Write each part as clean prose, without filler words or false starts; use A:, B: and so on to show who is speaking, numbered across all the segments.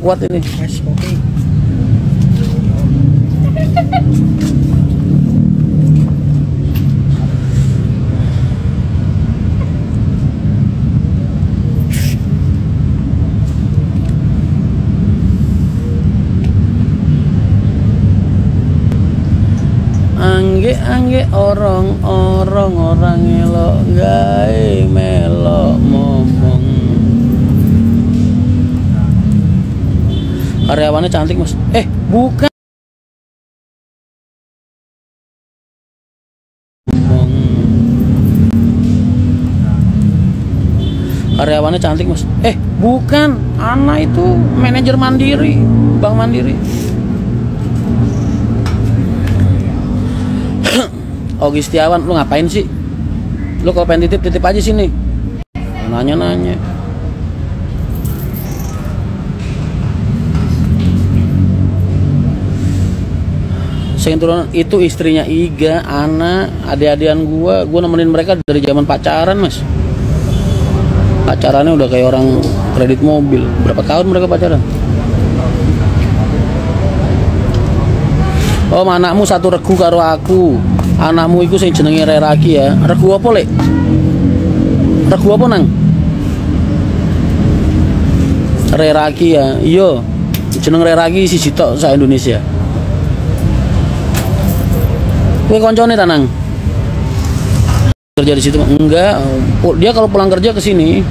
A: kuat ini.
B: Mas, oke.
A: Angge orang elok gawe melok ngomong. Karyawannya cantik mas. Bukan. Karyawannya cantik mas. Bukan. Ana itu manajer Mandiri, Bank Mandiri. Ogi Setiawan, lu ngapain sih? Lu kalau pengen titip aja sini. Nanya. Saya turun itu istrinya Iga, Ana, adik-adian gua nemenin mereka dari zaman pacaran mas. Pacarannya udah kayak orang kredit mobil. Berapa tahun mereka pacaran? Oh, anakmu satu regu karo aku. Anakmu iku sing jenenge Reraki ya. Regu apa, Lek? Regu apa nang? Reraki ya. Iya. Jeneng Reraki siji tok sak Indonesia. Kowe koncone ta nang? Kerja di situ enggak. Dia kalau pulang kerja ke sini.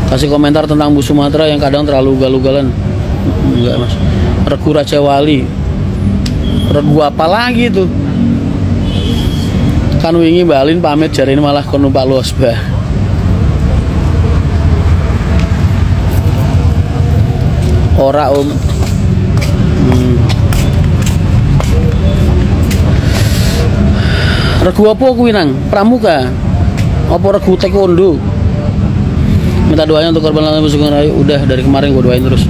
A: Kasih komentar tentang Bu Sumatera yang kadang terlalu ugal-ugalan. Enggak mas. Regu Raja Wali. Regu apa lagi tuh? Kan wingi balin pamit jari ini malah kono Pak Losbah. Ora om. Regu apa kuwi nang? Pramuka. Apa regu taekwondo? Minta doanya untuk korban lalu Sugeng Rayu. Udah dari kemarin gua doain terus.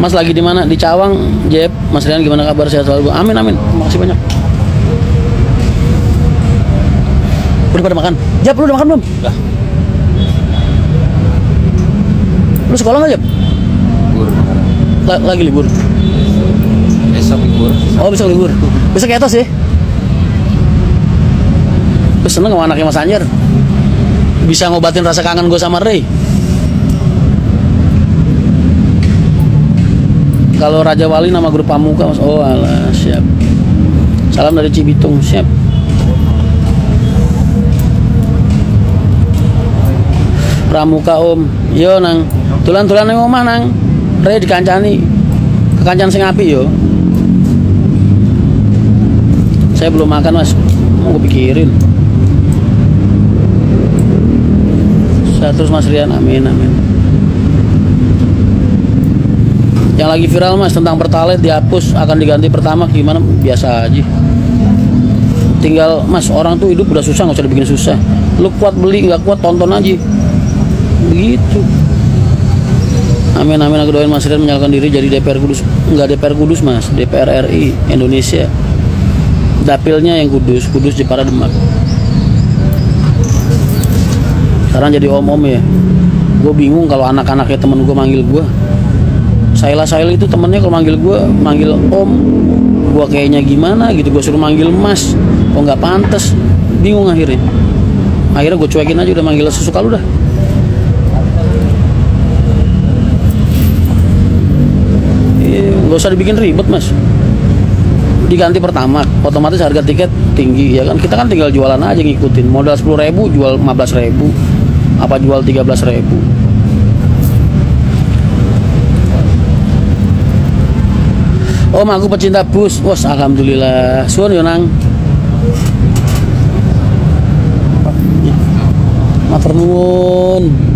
A: Mas lagi di mana? Di Cawang, Jeb. Mas Rian gimana kabar? Sehat selalu. Amin. Makasih banyak. Udah pada makan? Jeb, lu udah makan belum? Udah. Lu sekolah nggak, Jeb?
C: Libur.
A: Lagi libur.
C: Besok libur.
A: Oh, besok libur. Besok ke atas ya? Gue seneng sama anaknya Mas Anjar. Bisa ngobatin rasa kangen gue sama Ray. Kalau Raja Wali nama grup Pramuka mas. Oh alah, siap. Salam dari Cibitung, siap. Pramuka om. Yo nang. Tulan nang omah nang. Ray dikancani. Kekancan sing apik yo. Saya belum makan mas. Mau gue pikirin. Saya terus Mas Rian, amin. Yang lagi viral mas tentang Pertalite dihapus akan diganti Pertamax gimana? Biasa aja. Tinggal mas, orang tuh hidup udah susah, nggak usah dibikin susah. Lu kuat beli, nggak kuat tonton aja. Begitu. Amin. Aku doain Mas Rian menyalakan diri jadi DPR Kudus. Nggak DPR Kudus mas, DPR RI Indonesia. Dapilnya yang Kudus Jepara Demak. Sekarang jadi om-om ya. Gue bingung kalau anak-anaknya temen gue manggil gue. Saila itu temennya kalau manggil gue manggil om. Gue kayaknya gimana gitu, gue suruh manggil mas. Kok nggak pantas. Bingung akhirnya. Akhirnya gue cuekin aja, udah manggil sesuka lu dah. Gak usah dibikin ribet mas. Diganti Pertamax, otomatis harga tiket tinggi ya kan. Kita kan tinggal jualan aja, ngikutin. Modal 10.000 jual 15.000, apa jual 13.000. Om aku pecinta bus. Wos alhamdulillah. Suwun yo nang. Matur nuwun.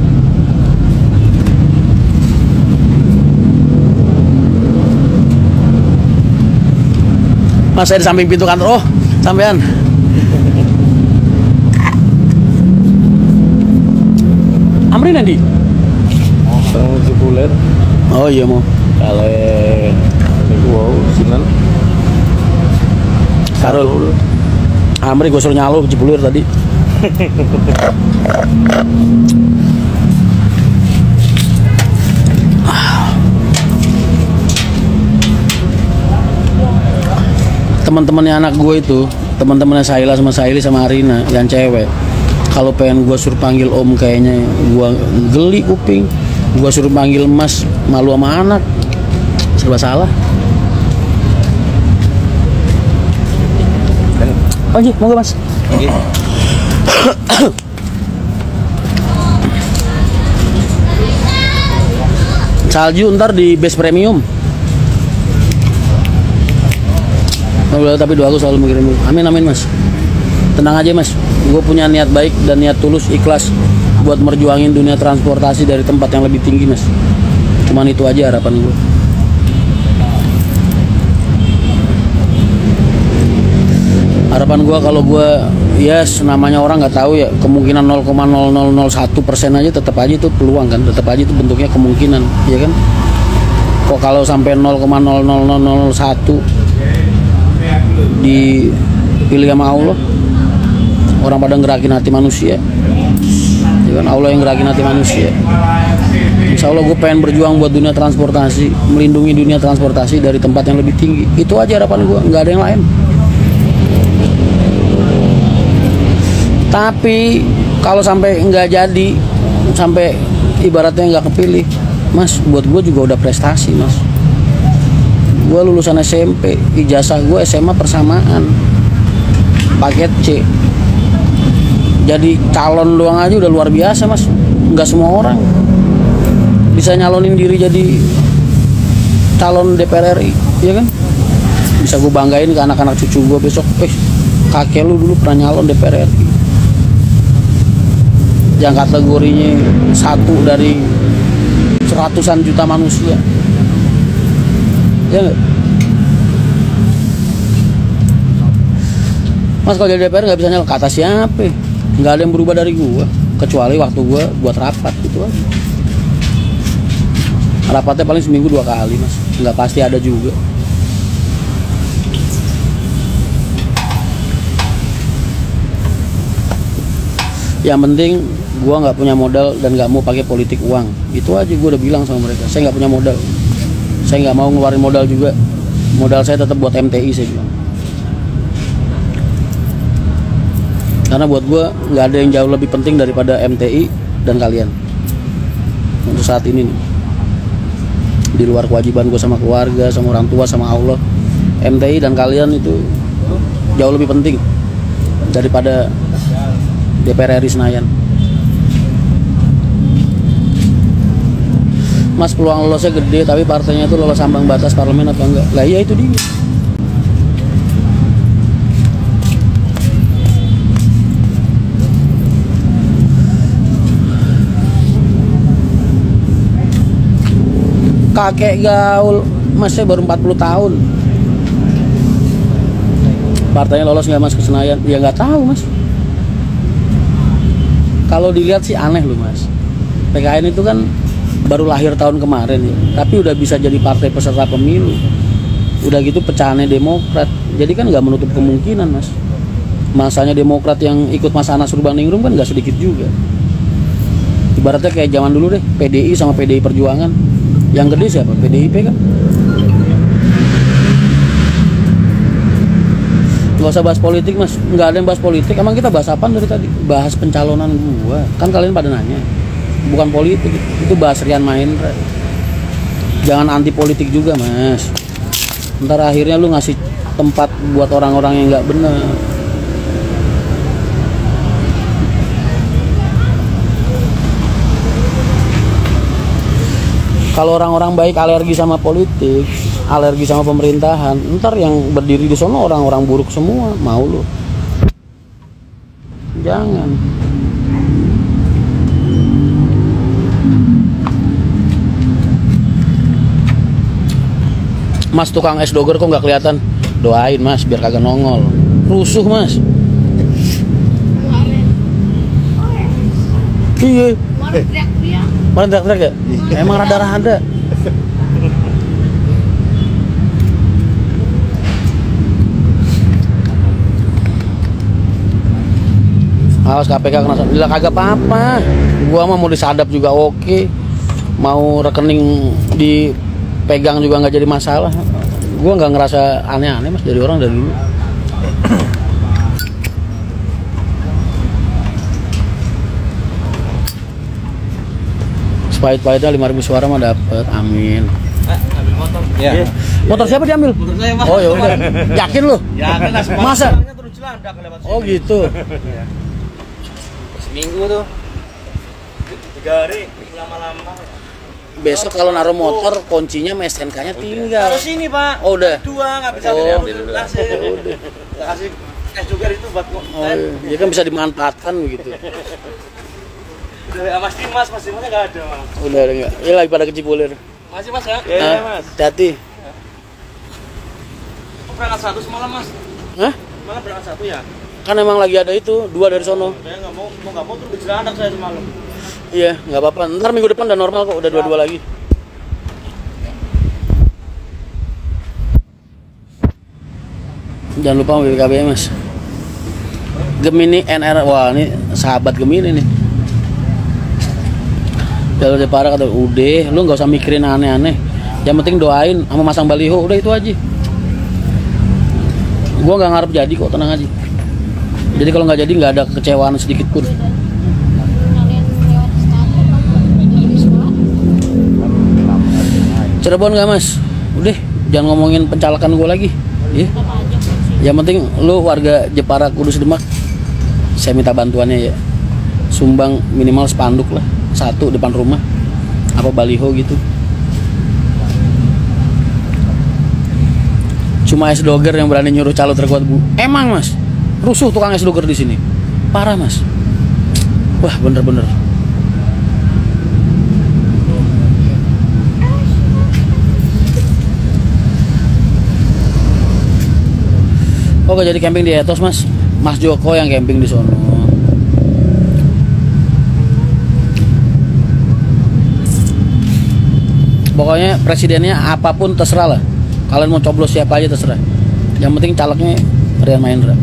A: Mas saya di samping pintu kantor. Oh, sampean. Amri nanti.
C: Mau Cibulet.
A: Oh iya mau.
C: Kalau wow, Sinan.
A: Karul. Amri gue suruh nyalo Cibulir tadi. Teman-temannya anak gue itu, teman-temannya Saila sama Saili sama Arina yang cewek, kalau pengen gue suruh panggil om kayaknya gue geli kuping. Gue suruh panggil mas, malu sama anak, serba salah. Oh iya, monggo mas.
C: Oke.
A: Salju ntar di base premium. Tapi doaku selalu mengirim. Amin amin mas. Tenang aja mas. Gue punya niat baik dan niat tulus ikhlas buat merjuangin dunia transportasi dari tempat yang lebih tinggi mas. Cuman itu aja harapan gue. Harapan gue kalau gue yes, namanya orang nggak tahu ya, kemungkinan 0,0001% aja tetap aja itu peluang kan, tetap aja itu bentuknya kemungkinan, ya kan? Kok kalau sampai 0,00001 dipilih sama Allah, orang pada ngerakin hati manusia, ya kan? Allah yang ngerakin hati manusia. Insya Allah gue pengen berjuang buat dunia transportasi, melindungi dunia transportasi dari tempat yang lebih tinggi. Itu aja harapan gue, nggak ada yang lain. Tapi kalau sampai nggak jadi, sampai ibaratnya nggak kepilih, mas, buat gue juga udah prestasi mas. Gue lulusan SMP, ijazah gue SMA persamaan, paket C. Jadi calon doang aja udah luar biasa mas. Nggak semua orang bisa nyalonin diri jadi calon DPR RI, ya kan? Bisa gue banggain ke anak-anak cucu gue besok, kakek lu dulu pernah nyalon DPR RI. Yang kategorinya 1 dari 100-an juta manusia, ya nggak? Mas kalau jadi DPR nggak bisa nyalon, kata siapa? Nggak ada yang berubah dari gua, kecuali waktu gua buat rapat gitu aja. Rapatnya paling seminggu 2 kali mas, nggak pasti ada juga. Yang penting gua nggak punya modal dan nggak mau pakai politik uang. Itu aja gua udah bilang sama mereka. Saya nggak punya modal. Saya nggak mau ngeluarin modal juga. Modal saya tetap buat MTI saya bilang. Karena buat gua nggak ada yang jauh lebih penting daripada MTI dan kalian. Untuk saat ini nih. Di luar kewajiban gua sama keluarga, sama orang tua, sama Allah, MTI dan kalian itu jauh lebih penting daripada DPR RI Senayan. Mas, peluang lolosnya gede, tapi partainya itu lolos ambang batas parlemen apa enggak? Lah iya itu dia. Kakek gaul, mas saya baru 40 tahun. Partainya lolos nggak mas ke Senayan? Ya nggak tahu mas. Kalau dilihat sih aneh loh mas. PKN itu kan baru lahir tahun kemarin ya, tapi udah bisa jadi partai peserta pemilu. Udah gitu pecahannya Demokrat, jadi kan nggak menutup kemungkinan mas. Masanya Demokrat yang ikut Mas Anas Urbaningrum kan nggak sedikit juga. Ibaratnya kayak zaman dulu deh, PDI sama PDI Perjuangan. Yang gede siapa? PDIP kan. Gak usah bahas politik mas, nggak ada yang bahas politik. Emang kita bahas apa dari tadi? Bahas pencalonan gua. Kan kalian pada nanya. Bukan politik, itu bahas Rian Mahendra. Jangan anti politik juga mas. Ntar akhirnya lu ngasih tempat buat orang-orang yang nggak benar. Kalau orang-orang baik alergi sama politik, alergi sama pemerintahan, ntar yang berdiri di sono orang-orang buruk semua. Mau lu? Jangan. Mas tukang es doger kok nggak kelihatan? Doain mas biar kagak nongol. Rusuh mas. Iya. Kemarin teriak-teriak ya? Emang rada-rada. Awas KPK kena. Bila kagak apa-apa. Gua mah mau disadap juga oke. Mau rekening dipegang juga nggak jadi masalah. Gua nggak ngerasa aneh-aneh mas dari orang dari dulu. Sepahit-pahitnya 5.000 suara mah dapet, amin.
B: Ambil motor.
C: Ya.
A: Motor siapa diambil?
B: Motor saya, Mas.
A: Oh ya udah. Yakin lu?
B: Yakin lah,
A: Masa?
B: Terus jeladak lewat
A: Oh gitu.
B: Seminggu tuh. 3 hari lama-lama.
A: Besok kalau naruh motor kuncinya sama STNK-nya tinggal.
B: Harus ini, Pak.
A: Oh udah.
B: Dua nggak bisa
A: Oh,
B: kasih. Kasih es juga itu buat
A: Oh iya. Dia kan bisa dimanfaatkan begitu.
B: Udah Mas Dimas nggak ada, Mas.
A: Udah enggak. Ini lagi pada kecipulir.
B: Masih Mas ya?
A: Ah,
B: Mas.
A: hati-hati.
B: Berangkat 1 semalam, Mas.
A: Hah?
B: Malam berangkat 1 ya?
A: Kan emang lagi ada itu, 2 dari sono.
B: Saya nggak mau tuh dijeladak saya semalam.
A: Iya, nggak apa-apa. Ntar minggu depan udah normal kok, udah 2 lagi. Jangan lupa mobil BKB mas. Gemini NR, wah ini sahabat Gemini nih. Jalur Jepara kata udah, lu nggak usah mikirin aneh-aneh. Yang penting doain sama masang baliho, udah itu aja. Gua nggak ngarep jadi kok, tenang aja. Jadi kalau nggak jadi nggak ada kekecewaan sedikit pun. Cirebon nggak mas? Udah, jangan ngomongin pencalekan gue lagi. Ya. Yang penting lu warga Jepara Kudus Demak, saya minta bantuannya ya. Sumbang minimal spanduk lah, 1 depan rumah, apa baliho gitu. Cuma es doger yang berani nyuruh calo terkuat bu. Emang mas, rusuh tukang es doger di sini, parah mas. Wah bener-bener. Oh gak jadi camping di Etos mas. Mas Joko yang camping di sono. Pokoknya presidennya apapun terserah lah. Kalian mau coblos siapa aja terserah. Yang penting calegnya Rian Mahendra.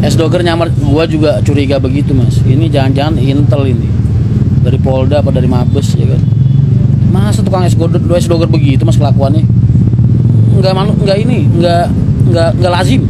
A: Es doger nyamar, gua juga curiga begitu mas. Ini jangan-jangan intel ini dari Polda apa dari Mabes ya kan. Masa tukang es doger begitu mas kelakuannya? Nggak lazim.